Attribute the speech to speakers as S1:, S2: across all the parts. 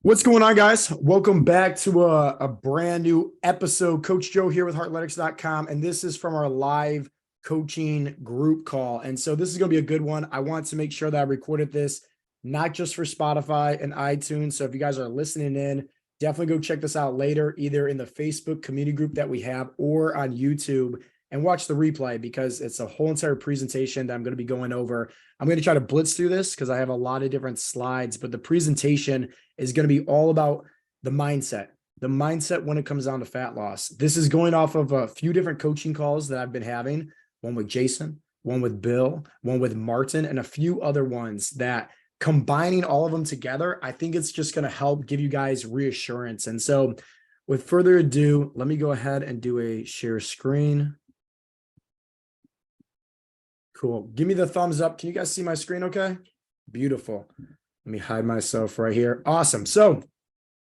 S1: What's going on, guys? Welcome back to a brand new episode. Coach Joe here with Heartletics.com, and this is from our live coaching group call. And so this is going to be a good one. I want to make sure that I recorded this, not just for Spotify and iTunes. So if you guys are listening in, definitely go check this out later, either in the Facebook community group that we have or on YouTube, and watch the replay because it's a whole entire presentation that I'm going to be going over. I'm going to try to blitz through this because I have a lot of different slides, but the presentation is going to be all about the mindset when it comes down to fat loss. This is going off of a few different coaching calls that I've been having, one with Jason, one with Bill, one with Martin, and a few other ones that combining all of them together, I think it's just going to help give you guys reassurance. And so with further ado, let me go ahead and do a share screen. Cool. Give me the thumbs up. Can you guys see my screen okay? Beautiful. Let me hide myself right here. Awesome. So,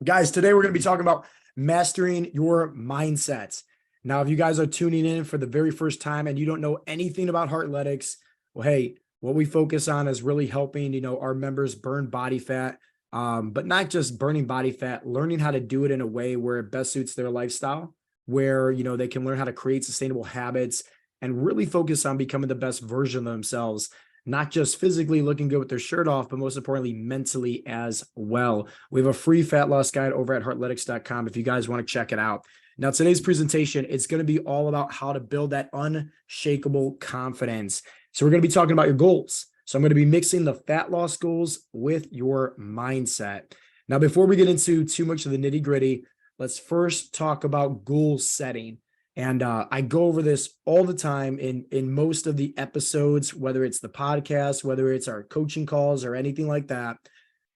S1: guys, today we're going to be talking about mastering your mindset. Now, if you guys are tuning in for the very first time and you don't know anything about Heartletics, well, hey, what we focus on is really helping, our members burn body fat, but not just burning body fat, learning how to do it in a way where it best suits their lifestyle, where, they can learn how to create sustainable habits and really focus on becoming the best version of themselves, not just physically looking good with their shirt off, but most importantly, mentally as well. We have a free fat loss guide over at heartletics.com if you guys want to check it out. Now, today's presentation, it's going to be all about how to build that unshakable confidence. So we're going to be talking about your goals. So I'm going to be mixing the fat loss goals with your mindset. Now, before we get into too much of the nitty gritty, let's first talk about goal setting. And I go over this all the time in most of the episodes, whether it's the podcast, whether it's our coaching calls or anything like that.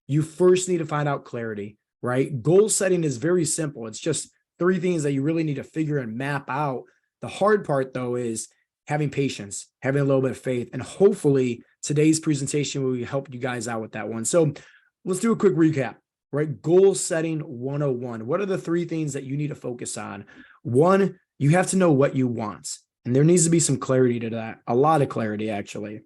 S1: You first need to find out clarity, right? Goal setting is very simple. It's just 3 things that you really need to figure and map out. The hard part, though, is having patience, having a little bit of faith, and hopefully today's presentation will help you guys out with that one. So let's do a quick recap, right? Goal setting 101. What are the 3 things that you need to focus on? 1, you have to know what you want. And there needs to be some clarity to that. A lot of clarity, actually.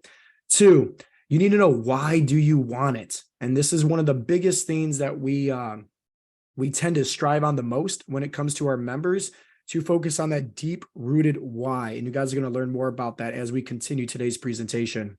S1: 2, you need to know, why do you want it? And this is one of the biggest things that we tend to strive on the most when it comes to our members, to focus on that deep-rooted why. And you guys are going to learn more about that as we continue today's presentation.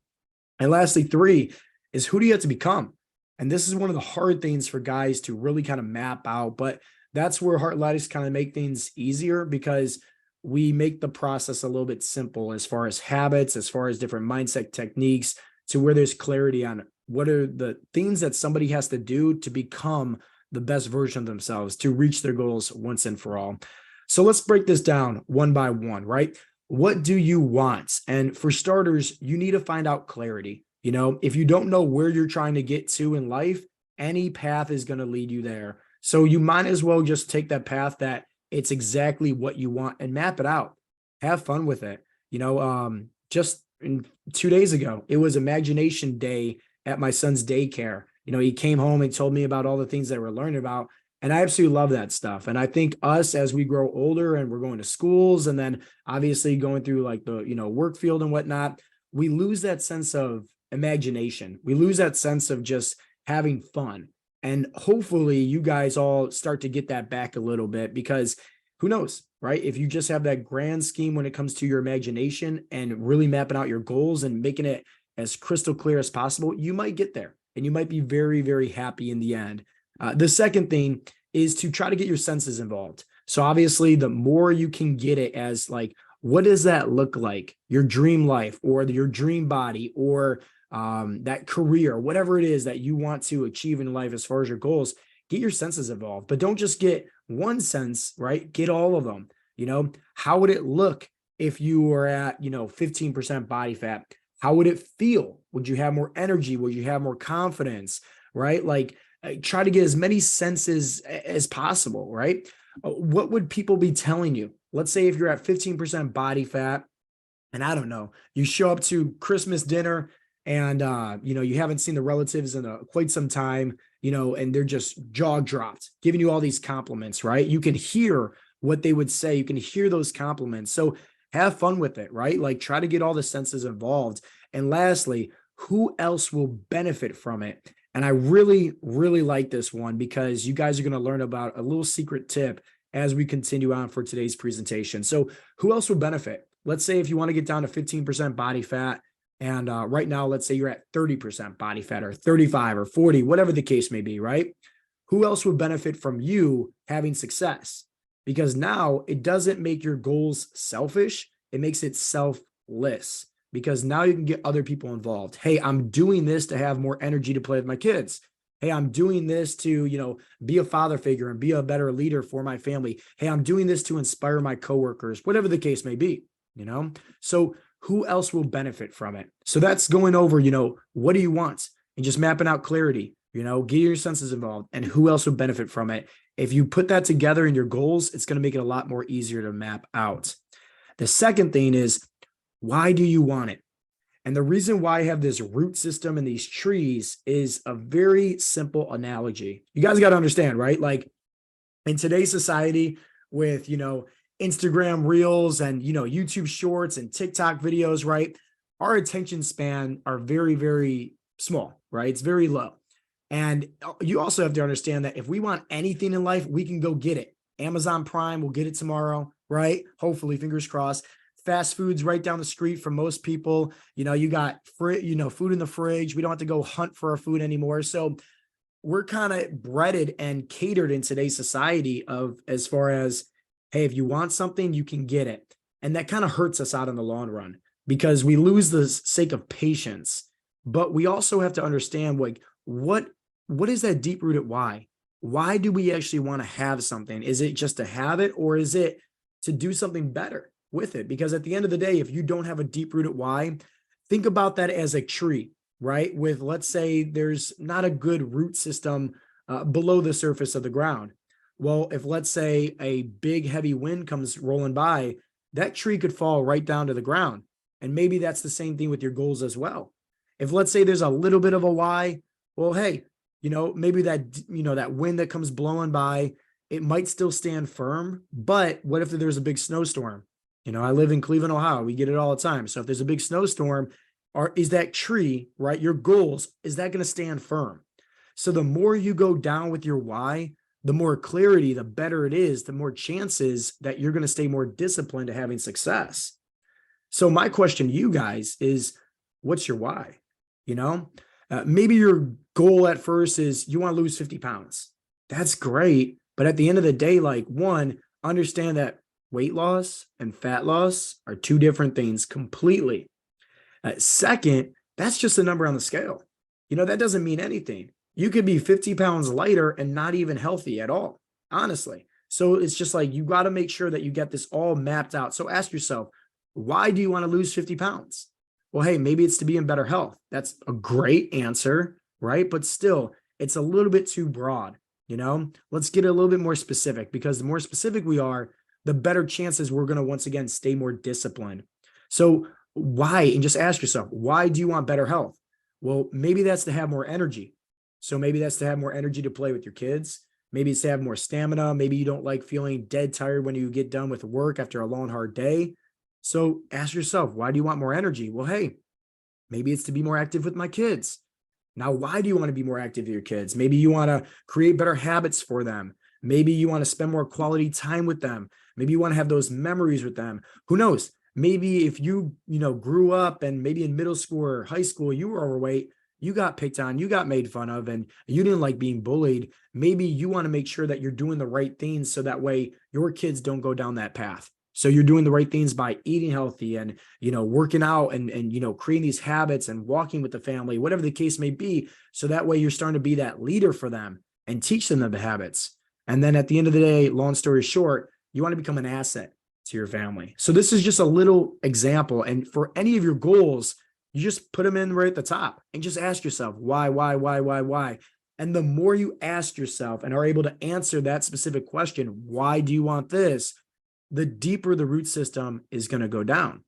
S1: And lastly, 3 is, who do you have to become? And this is one of the hard things for guys to really kind of map out, but that's where Heartletics kind of make things easier, because we make the process a little bit simple as far as habits, as far as different mindset techniques, to where there's clarity on what are the things that somebody has to do to become the best version of themselves, to reach their goals once and for all. So let's break this down one by one, right? What do you want? And for starters, you need to find out clarity. If you don't know where you're trying to get to in life, any path is going to lead you there. So you might as well just take that path that it's exactly what you want and map it out. Have fun with it. Just 2 days ago, it was Imagination Day at my son's daycare. He came home and told me about all the things that we're learning about. And I absolutely love that stuff. And I think us, as we grow older and we're going to schools and then obviously going through like the, work field and whatnot, we lose that sense of imagination. We lose that sense of just having fun. And hopefully you guys all start to get that back a little bit, because who knows, right? If you just have that grand scheme when it comes to your imagination and really mapping out your goals and making it as crystal clear as possible, you might get there and you might be very, very happy in the end. The second thing is to try to get your senses involved. So obviously the more you can get it as like, what does that look like? Your dream life or your dream body or that career, whatever it is that you want to achieve in life as far as your goals, get your senses involved. But don't just get one sense, right? Get all of them. How would it look if you were at, 15% body fat? How would it feel? Would you have more energy? Would you have more confidence, right? Like, try to get as many senses as possible, right? What would people be telling you? Let's say if you're at 15% body fat, and I don't know, you show up to Christmas dinner and, you haven't seen the relatives in quite some time, and they're just jaw dropped, giving you all these compliments, right? You can hear what they would say. You can hear those compliments. So have fun with it, right? Like, try to get all the senses involved. And lastly, who else will benefit from it? And I really, really like this one because you guys are going to learn about a little secret tip as we continue on for today's presentation. So who else will benefit? Let's say if you want to get down to 15% body fat, and right now, let's say you're at 30% body fat or 35 or 40, whatever the case may be, right? Who else would benefit from you having success? Because now it doesn't make your goals selfish. It makes it selfless because now you can get other people involved. Hey, I'm doing this to have more energy to play with my kids. Hey, I'm doing this to, be a father figure and be a better leader for my family. Hey, I'm doing this to inspire my coworkers, whatever the case may be, So who else will benefit from it? So that's going over, what do you want? And just mapping out clarity, get your senses involved and who else will benefit from it. If you put that together in your goals, it's going to make it a lot more easier to map out. The second thing is, why do you want it? And the reason why I have this root system and these trees is a very simple analogy. You guys got to understand, right? Like in today's society with, Instagram reels and, YouTube shorts and TikTok videos, right? Our attention span are very, very small, right? It's very low. And you also have to understand that if we want anything in life, we can go get it. Amazon Prime will get it tomorrow, right? Hopefully, fingers crossed. Fast food's right down the street from most people. You got food in the fridge. We don't have to go hunt for our food anymore. So we're kind of breaded and catered in today's society of as far as, hey, if you want something, you can get it. And that kind of hurts us out in the long run because we lose the sake of patience. But we also have to understand like what is that deep-rooted why? Why do we actually want to have something? Is it just to have it or is it to do something better with it? Because at the end of the day, if you don't have a deep-rooted why, think about that as a tree, right? With, let's say there's not a good root system below the surface of the ground. Well, if let's say a big heavy wind comes rolling by, that tree could fall right down to the ground. And maybe that's the same thing with your goals as well. If let's say there's a little bit of a why, well, hey, maybe that wind that comes blowing by, it might still stand firm, but what if there's a big snowstorm? I live in Cleveland, Ohio. We get it all the time. So if there's a big snowstorm, is that tree, right? Your goals, is that going to stand firm? So the more you go down with your why, the more clarity, the better it is, the more chances that you're going to stay more disciplined to having success. So my question to you guys is, what's your why? Maybe your goal at first is you want to lose 50 pounds. That's great. But at the end of the day, like one, understand that weight loss and fat loss are two different things completely. Second, that's just a number on the scale. That doesn't mean anything. You could be 50 pounds lighter and not even healthy at all, honestly. So it's just like, you got to make sure that you get this all mapped out. So ask yourself, why do you want to lose 50 pounds? Well, hey, maybe it's to be in better health. That's a great answer, right? But still, it's a little bit too broad. Let's get a little bit more specific because the more specific we are, the better chances we're going to once again stay more disciplined. So why? And just ask yourself, why do you want better health? Well, maybe that's to have more energy. So maybe that's to have more energy to play with your kids. Maybe it's to have more stamina. Maybe you don't like feeling dead tired when you get done with work after a long, hard day. So ask yourself, why do you want more energy? Well, hey, maybe it's to be more active with my kids. Now, why do you want to be more active with your kids? Maybe you want to create better habits for them. Maybe you want to spend more quality time with them. Maybe you want to have those memories with them. Who knows? Maybe if you, grew up and maybe in middle school or high school, you were overweight, you got picked on, you got made fun of, and you didn't like being bullied. Maybe you want to make sure that you're doing the right things so that way your kids don't go down that path. So you're doing the right things by eating healthy and, working out and creating these habits and walking with the family, whatever the case may be. So that way you're starting to be that leader for them and teach them the habits. And then at the end of the day, long story short, you want to become an asset to your family. So this is just a little example. And for any of your goals, you just put them in right at the top and just ask yourself, why? And the more you ask yourself and are able to answer that specific question, why do you want this? The deeper the root system is going to go down.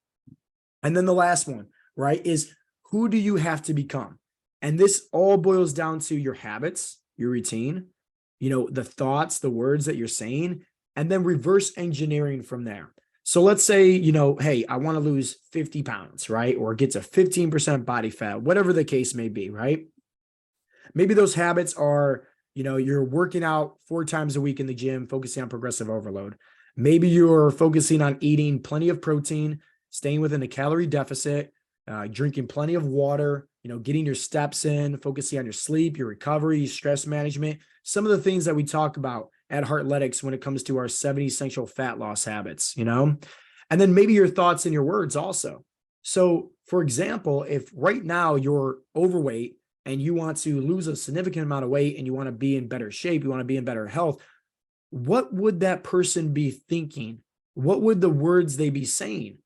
S1: And then the last one, right, is who do you have to become? And this all boils down to your habits, your routine, the thoughts, the words that you're saying, and then reverse engineering from there. So let's say, hey, I want to lose 50 pounds, right? Or get to 15% body fat, whatever the case may be, right? Maybe those habits are, you're working out 4 times a week in the gym, focusing on progressive overload. Maybe you're focusing on eating plenty of protein, staying within a calorie deficit, drinking plenty of water, getting your steps in, focusing on your sleep, your recovery, stress management, some of the things that we talk about at Heartletics when it comes to our 7 essential fat loss habits, and then maybe your thoughts and your words also. So, for example, if right now you're overweight and you want to lose a significant amount of weight and you want to be in better shape, you want to be in better health, what would that person be thinking? What would the words they be saying?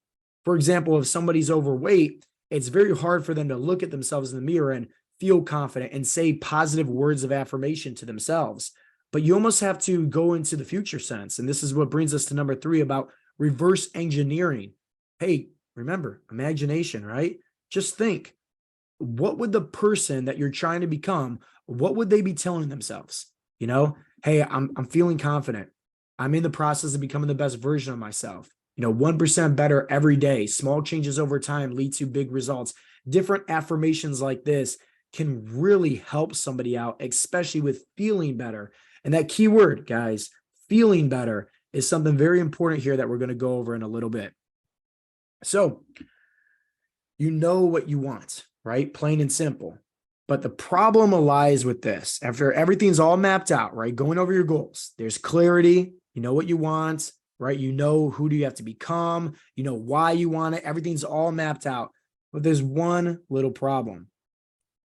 S1: For example, if somebody's overweight, it's very hard for them to look at themselves in the mirror and feel confident and say positive words of affirmation to themselves. But you almost have to go into the future sense. And this is what brings us to number 3 about reverse engineering. Hey, remember, imagination, right? Just think, what would the person that you're trying to become, what would they be telling themselves? Hey, I'm feeling confident. I'm in the process of becoming the best version of myself. 1% better every day. Small changes over time lead to big results. Different affirmations like this can really help somebody out, especially with feeling better. And that key word, guys, feeling better, is something very important here that we're going to go over in a little bit. So, you know what you want, right? Plain and simple. But the problem lies with this. After everything's all mapped out, right? Going over your goals, there's clarity. You know what you want, right? You know who do you have to become. You know why you want it. Everything's all mapped out. But there's one little problem.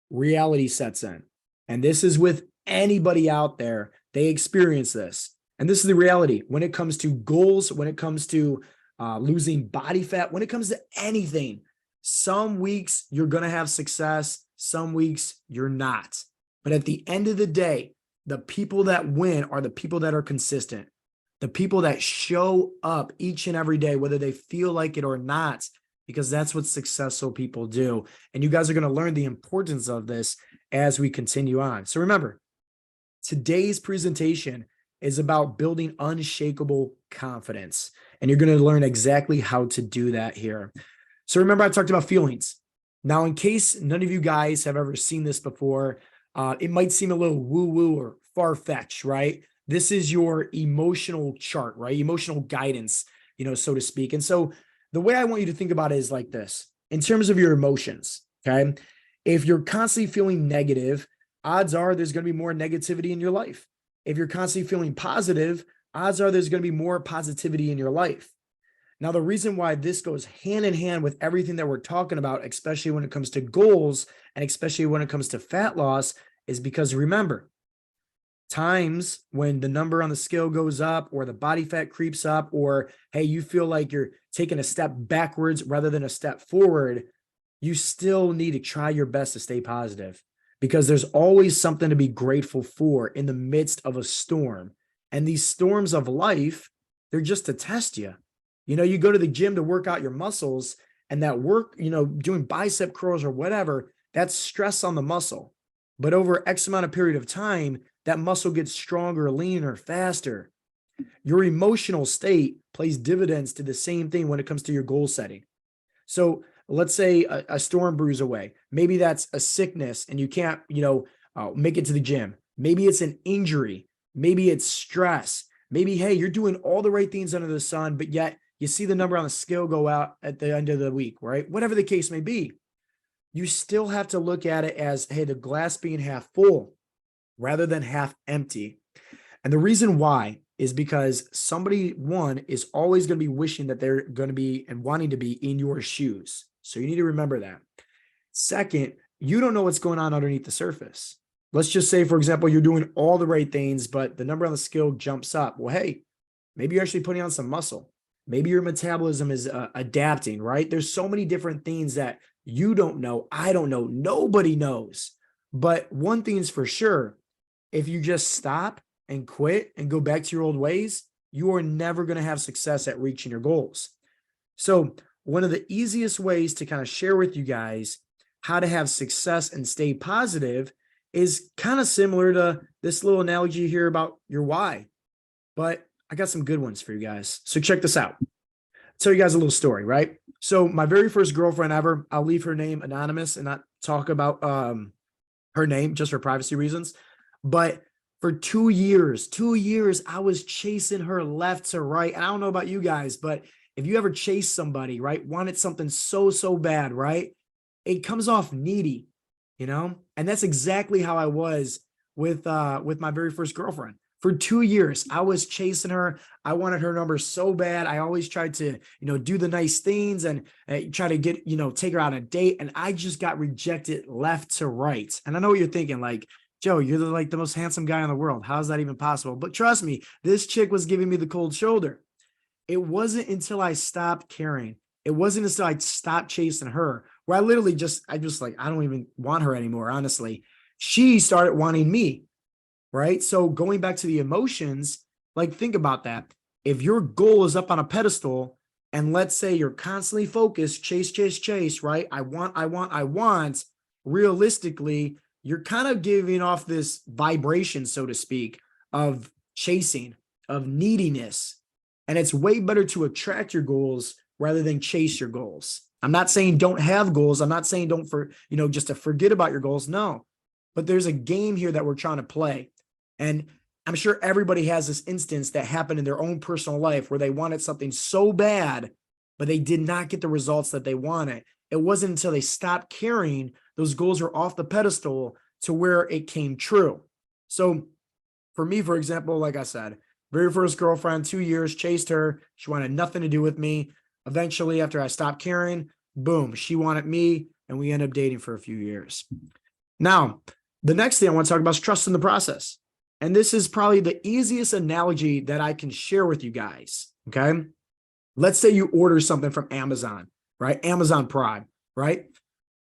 S1: Reality sets in. And this is with anybody out there. They experience this. And this is the reality when it comes to goals, when it comes to losing body fat, when it comes to anything. Some weeks you're going to have success. Some weeks you're not. But at the end of the day, the people that win are the people that are consistent, the people that show up each and every day, whether they feel like it or not, because that's what successful people do. And you guys are going to learn the importance of this as we continue on. So remember, today's presentation is about building unshakable confidence. And you're going to learn exactly how to do that here. So remember, I talked about feelings. Now, in case none of you guys have ever seen this before, it might seem a little woo-woo or far-fetched, right? This is your emotional chart, right? Emotional guidance, so to speak. And so the way I want you to think about it is like this. In terms of your emotions, okay? If you're constantly feeling negative, odds are there's going to be more negativity in your life. If you're constantly feeling positive, odds are there's going to be more positivity in your life. Now, the reason why this goes hand in hand with everything that we're talking about, especially when it comes to goals and especially when it comes to fat loss, is because remember, times when the number on the scale goes up or the body fat creeps up, or hey, you feel like you're taking a step backwards rather than a step forward, you still need to try your best to stay positive, because there's always something to be grateful for in the midst of a storm. And these storms of life, they're just to test you. You go to the gym to work out your muscles, and that work, doing bicep curls or whatever, that's stress on the muscle. But over X amount of period of time, that muscle gets stronger, leaner, faster. Your emotional state plays dividends to the same thing when it comes to your goal setting. So let's say a storm brews away. Maybe that's a sickness and you can't, make it to the gym. Maybe it's an injury. Maybe it's stress. Maybe, hey, you're doing all the right things under the sun, but yet you see the number on the scale go out at the end of the week, right? Whatever the case may be, you still have to look at it as, hey, the glass being half full rather than half empty. And the reason why is because somebody, one, is always going to be wishing that they're going to be and wanting to be in your shoes. So you need to remember that. Second, you don't know what's going on underneath the surface. Let's just say, for example, you're doing all the right things, but the number on the scale jumps up. Well, hey, maybe you're actually putting on some muscle. Maybe your metabolism is adapting, right? There's so many different things that you don't know. I don't know. Nobody knows. But one thing is for sure, if you just stop and quit and go back to your old ways, you are never going to have success at reaching your goals. So one of the easiest ways to kind of share with you guys how to have success and stay positive is kind of similar to this little analogy here about your why. But I got some good ones for you guys. So check this out. tell you guys a little story, right? So my very first girlfriend ever, I'll leave her name anonymous and not talk about her name just for privacy reasons. But for 2 years, I was chasing her left to right. And I don't know about you guys, but if you ever chase somebody, right, wanted something so bad, right, it comes off needy, and that's exactly how I was with my very first girlfriend. For 2 years, I was chasing her. I wanted her number so bad. I always tried to, do the nice things and try to get, take her out on a date. And I just got rejected left to right. And I know what you're thinking, like, Joe, you're like the most handsome guy in the world. How is that even possible? But trust me, this chick was giving me the cold shoulder. It wasn't until I stopped caring. It wasn't until I stopped chasing her where I just like, I don't even want her anymore. Honestly, she started wanting me. Right. So going back to the emotions, like, think about that. If your goal is up on a pedestal and let's say you're constantly focused, chase, right? I want, realistically, you're kind of giving off this vibration, so to speak, of chasing, of neediness. And it's way better to attract your goals rather than chase your goals. I'm not saying don't have goals. I'm not saying just to forget about your goals. No, but there's a game here that we're trying to play. And I'm sure everybody has this instance that happened in their own personal life where they wanted something so bad, but they did not get the results that they wanted. It wasn't until they stopped caring, those goals were off the pedestal to where it came true. So for me, for example, like I said, very first girlfriend, 2 years, chased her. She wanted nothing to do with me. Eventually, after I stopped caring, boom, she wanted me, and we ended up dating for a few years. Now, the next thing I want to talk about is trust in the process. And this is probably the easiest analogy that I can share with you guys, okay? Let's say you order something from Amazon, right? Amazon Prime, right?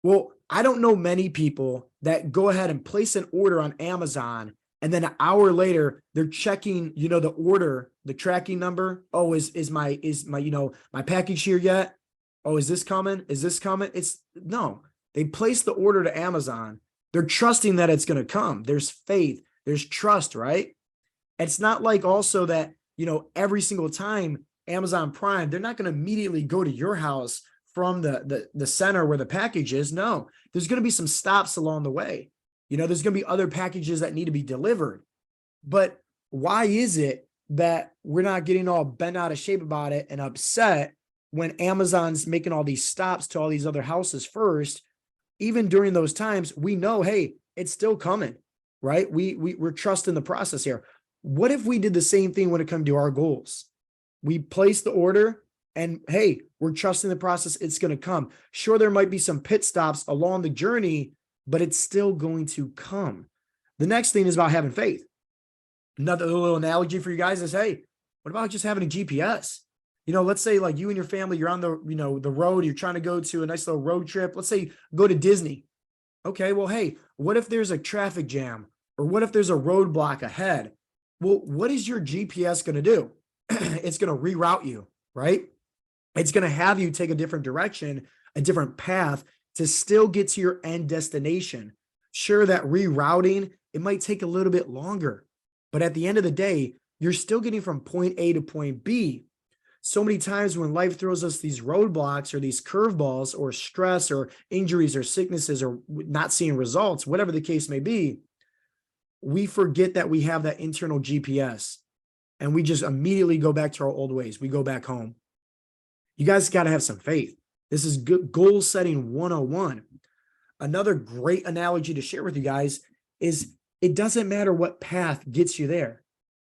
S1: Well, I don't know many people that go ahead and place an order on Amazon and then an hour later they're checking, the order, the tracking number. Oh, is my my package here yet? Oh, is this coming? Is this coming? No. They place the order to Amazon. They're trusting that it's going to come. There's faith. There's trust, right? It's not like also that, every single time Amazon Prime, they're not going to immediately go to your house from the center where the package is. No, there's going to be some stops along the way. There's going to be other packages that need to be delivered. But why is it that we're not getting all bent out of shape about it and upset when Amazon's making all these stops to all these other houses first? Even during those times, we know, hey, it's still coming. Right? We're trusting the process here. What if we did the same thing when it comes to our goals? We place the order and hey, we're trusting the process. It's going to come. Sure, there might be some pit stops along the journey, but it's still going to come. The next thing is about having faith. Another little analogy for you guys is, hey, what about just having a GPS? Let's say like you and your family, you're on the road, you're trying to go to a nice little road trip. Let's say go to Disney. Okay, well, hey, what if there's a traffic jam or what if there's a roadblock ahead? Well, what is your GPS going to do? It's going to reroute you, right? It's going to have you take a different direction, a different path to still get to your end destination. Sure, that rerouting, it might take a little bit longer, but at the end of the day, you're still getting from point A to point B. So many times when life throws us these roadblocks or these curveballs or stress or injuries or sicknesses or not seeing results, whatever the case may be, we forget that we have that internal GPS and we just immediately go back to our old ways. We go back home. You guys got to have some faith. This is good goal setting 101. Another great analogy to share with you guys is it doesn't matter what path gets you there.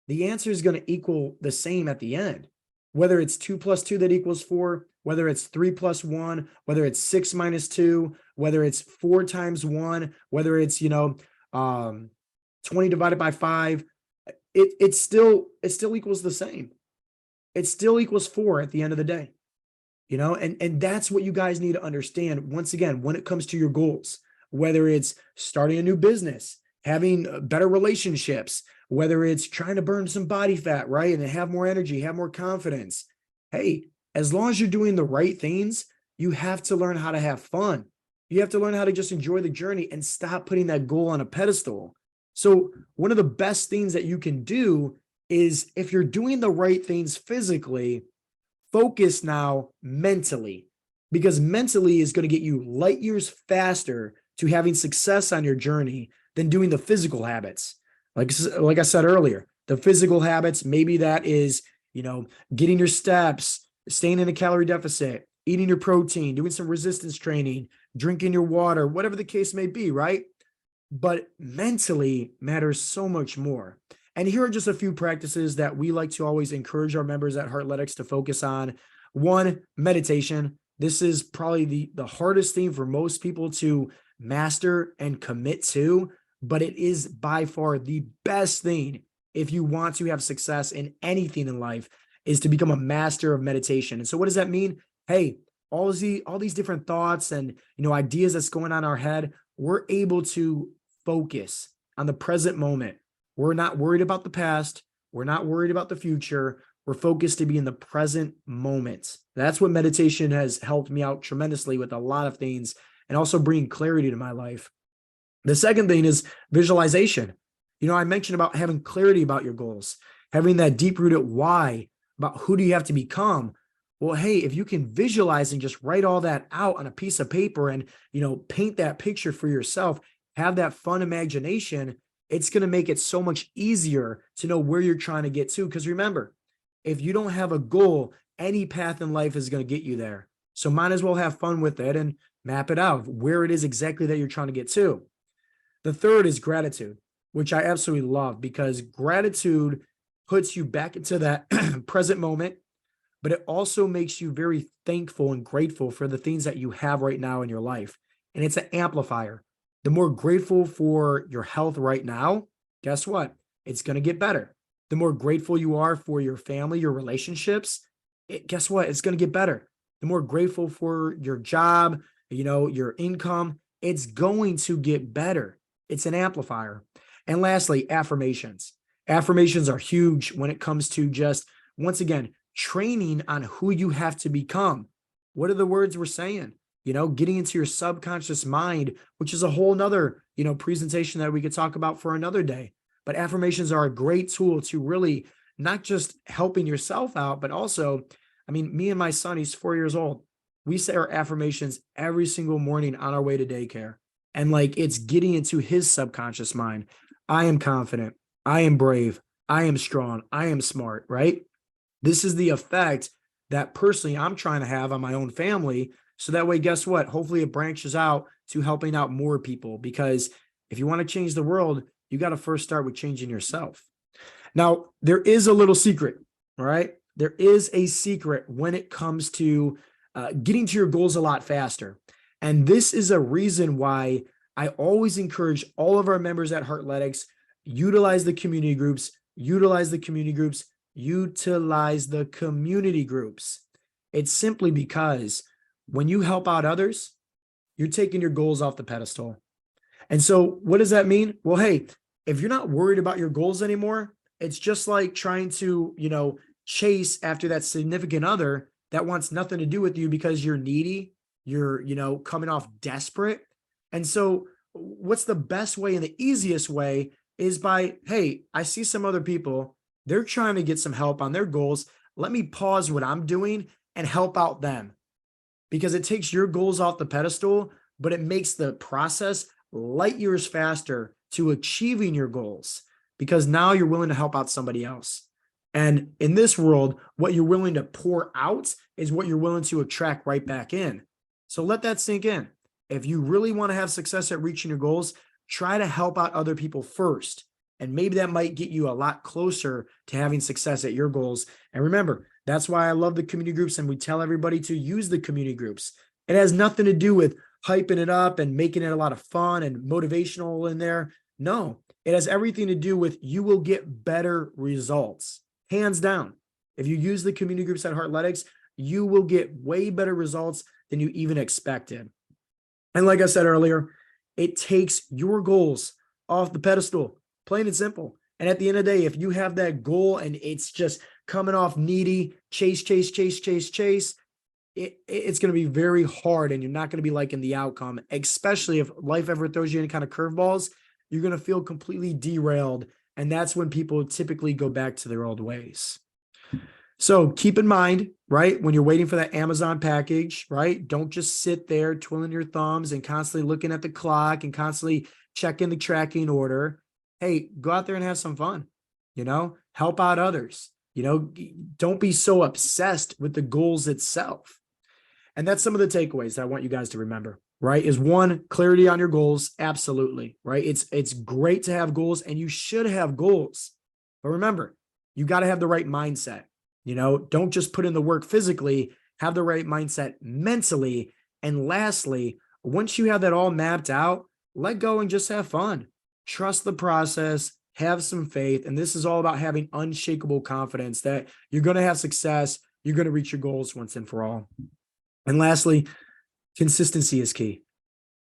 S1: The answer is going to equal the same at the end. Whether it's 2 plus 2 that equals 4, whether it's 3 plus 1, whether it's 6 minus 2, whether it's 4 times 1, whether it's 20 divided by 5, it still equals the same. It still equals 4 at the end of the day. And that's what you guys need to understand. Once again, when it comes to your goals, whether it's starting a new business, having better relationships, whether it's trying to burn some body fat, right? And have more energy, have more confidence. Hey, as long as you're doing the right things, you have to learn how to have fun. You have to learn how to just enjoy the journey and stop putting that goal on a pedestal. So one of the best things that you can do is if you're doing the right things physically, focus now mentally, because mentally is going to get you light years faster to having success on your journey than doing the physical habits. Like I said earlier, the physical habits, maybe that is, getting your steps, staying in a calorie deficit, eating your protein, doing some resistance training, drinking your water, whatever the case may be, right? But mentally matters so much more. And here are just a few practices that we like to always encourage our members at Heartletics to focus on. One, meditation. This is probably the hardest thing for most people to master and commit to, but it is by far the best thing if you want to have success in anything in life, is to become a master of meditation. And so what does that mean? Hey, all these different thoughts and ideas that's going on in our head, we're able to focus on the present moment. We're not worried about the past. We're not worried about the future. We're focused to be in the present moment. That's what meditation has helped me out tremendously with a lot of things, and also bringing clarity to my life. The second thing is visualization. I mentioned about having clarity about your goals, having that deep-rooted why about who do you have to become. Well, hey, if you can visualize and just write all that out on a piece of paper and, paint that picture for yourself, have that fun imagination, it's going to make it so much easier to know where you're trying to get to. Because remember, if you don't have a goal, any path in life is going to get you there. So might as well have fun with it and map it out where it is exactly that you're trying to get to. The third is gratitude, which I absolutely love, because gratitude puts you back into that present moment, but it also makes you very thankful and grateful for the things that you have right now in your life. And it's an amplifier. The more grateful for your health right now, guess what? It's going to get better. The more grateful you are for your family, your relationships, guess what? It's going to get better. The more grateful for your job, your income, it's going to get better. It's an amplifier. And lastly, affirmations. Affirmations are huge when it comes to just, once again, training on who you have to become. What are the words we're saying? Getting into your subconscious mind, which is a whole nother, presentation that we could talk about for another day. But affirmations are a great tool to really not just helping yourself out, but also, me and my son, he's 4 years old. We say our affirmations every single morning on our way to daycare. And it's getting into his subconscious mind. I am confident. I am brave. I am strong. I am smart, right? This is the effect that personally I'm trying to have on my own family. So that way, guess what? Hopefully it branches out to helping out more people, because if you want to change the world, you got to first start with changing yourself. Now, there is a little secret, all right? There is a secret when it comes to getting to your goals a lot faster. And this is a reason why I always encourage all of our members at Heartletics, utilize the community groups, utilize the community groups, utilize the community groups. It's simply because when you help out others, you're taking your goals off the pedestal. And so what does that mean? Well, hey, if you're not worried about your goals anymore, it's just like trying to, chase after that significant other that wants nothing to do with you because you're needy, you're, coming off desperate. And so what's the best way and the easiest way is by, hey, I see some other people, they're trying to get some help on their goals. Let me pause what I'm doing and help out them, because it takes your goals off the pedestal, but it makes the process light years faster to achieving your goals, because now you're willing to help out somebody else. And in this world, what you're willing to pour out is what you're willing to attract right back in. So let that sink in. If you really want to have success at reaching your goals, try to help out other people first. And maybe that might get you a lot closer to having success at your goals. And remember, that's why I love the community groups, and we tell everybody to use the community groups. It has nothing to do with hyping it up and making it a lot of fun and motivational in there. No, it has everything to do with you will get better results, hands down. If you use the community groups at Heartletics, you will get way better results than you even expected. And like I said earlier, it takes your goals off the pedestal, plain and simple. And at the end of the day, if you have that goal and it's just coming off needy, chase, it's going to be very hard, and you're not going to be liking the outcome, especially if life ever throws you any kind of curveballs. You're going to feel completely derailed. And that's when people typically go back to their old ways. So keep in mind, right, when you're waiting for that Amazon package, right, don't just sit there twiddling your thumbs and constantly looking at the clock and constantly checking the tracking order. Hey, go out there and have some fun, help out others, don't be so obsessed with the goals itself. And that's some of the takeaways that I want you guys to remember, right? Is one, clarity on your goals. Absolutely, right? It's great to have goals, and you should have goals. But remember, you got to have the right mindset. Don't just put in the work physically, have the right mindset mentally. And lastly, once you have that all mapped out, let go and just have fun. Trust the process, have some faith. And this is all about having unshakable confidence that you're going to have success. You're going to reach your goals once and for all. And lastly, consistency is key.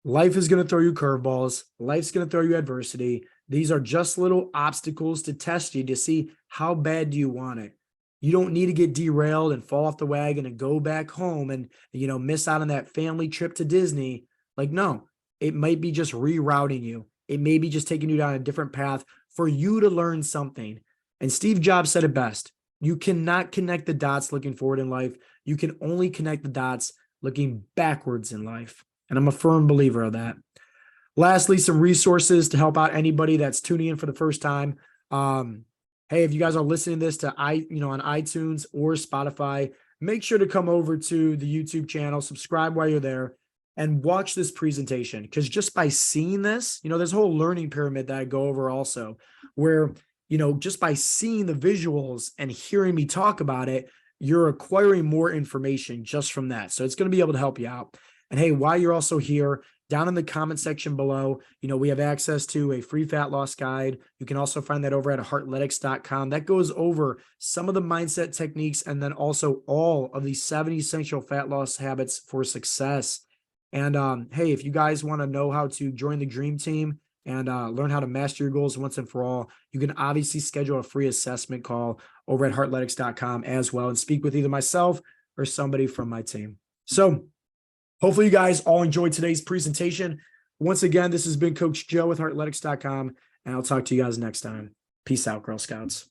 S1: Life is going to throw you curveballs. Life's going to throw you adversity. These are just little obstacles to test you to see how bad do you want it. You don't need to get derailed and fall off the wagon and go back home and, miss out on that family trip to Disney. Like, no, it might be just rerouting you. It may be just taking you down a different path for you to learn something. And Steve Jobs said it best. You cannot connect the dots looking forward in life. You can only connect the dots looking backwards in life. And I'm a firm believer of that. Lastly, some resources to help out anybody that's tuning in for the first time. Hey, if you guys are listening to this on iTunes or Spotify, make sure to come over to the YouTube channel, subscribe while you're there, and watch this presentation. Because just by seeing this, there's a whole learning pyramid that I go over also, where just by seeing the visuals and hearing me talk about it, you're acquiring more information just from that. So it's going to be able to help you out. And hey, while you're also here, down in the comment section below, we have access to a free fat loss guide. You can also find that over at heartletics.com. That goes over some of the mindset techniques and then also all of the 7 essential fat loss habits for success. And hey, if you guys want to know how to join the dream team and learn how to master your goals once and for all, you can obviously schedule a free assessment call over at heartletics.com as well and speak with either myself or somebody from my team. So hopefully you guys all enjoyed today's presentation. Once again, this has been Coach Joe with heartletics.com, and I'll talk to you guys next time. Peace out, Girl Scouts.